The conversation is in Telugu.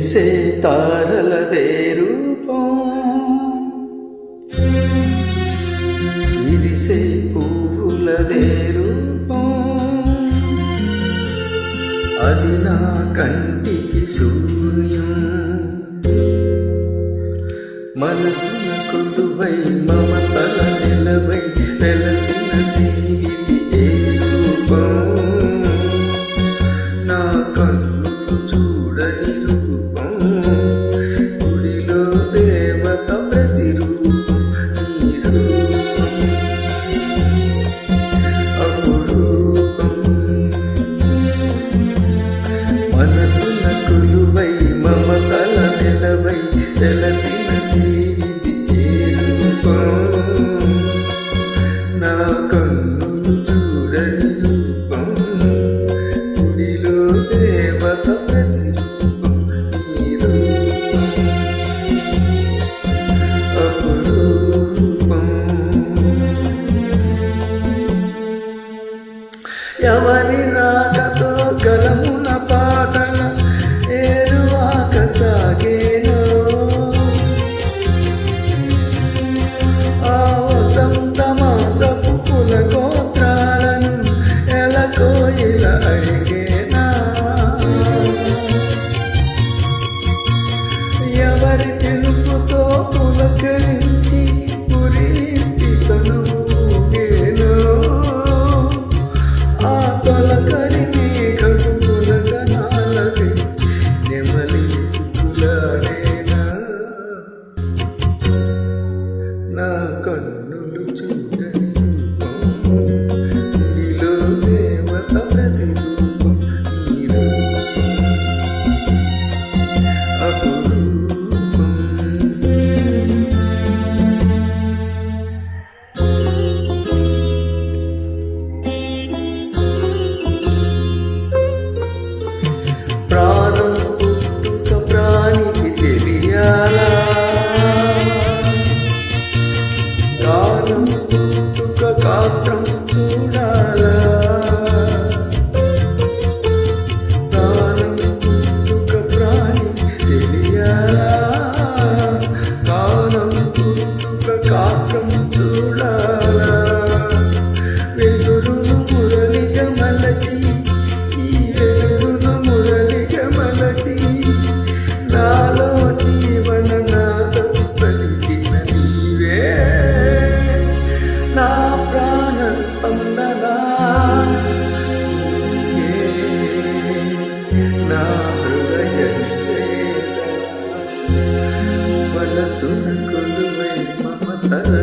మెరిసే తారలదే రూపం, ఇరిసే పువ్వులదే రూపం, అది నా కంటికి శూన్యం. మనసున కొలువై మమతల నిలవై వెలసిన దీవిది ఏ రూపం, నా కన్ను చూడని రూపం, గుడిలో దేవత ప్రతిరూపం, నీ రూపం అపురూపం. మనసున కొలువై మమతల నిలవై వెలసిన దేవిది ఏ రూపం, నా కన్నులు చూడని రూపం, గుడిలో దేవత ప్రతిరూపం, నీ రూపం అపురూపం. ఎవరి రాకతో గలమున పాటల ఏరువాక సాగేనో, ఆ వసంత మాసపు కుల గోత్రాలను ఎలకోయిల అడిగేనా, ఎవరి పిలుపుతో పులకరించి పురిపి తనుగేనో, ఆ తొలకరి మేఘపు పులకనాలకై నెమలి వెతుకులాడేనా, నా కన్నులు చూడని రూపం, గుడిలో దేవత ప్రతిరూపం, నీ రూపం అపురూపం. ప్రాణం పుట్టుక ప్రాణికి తెలియాలా, గానం పుట్టుక గాత్రం చూడాలా, గానం పుట్టుక ప్రాణికి తెలియాలా, గానం పుట్టుక గాత్రం చూడాలా, వెదురును మురళిగా మలచి, ఈ వెదురును మురళిగా మలచి, నాలో జీవన నాదం పలికిన నీవే, నా ప్రాణ స్పందన నా హృదయ నివేదన. మనసున కొలువై మమతల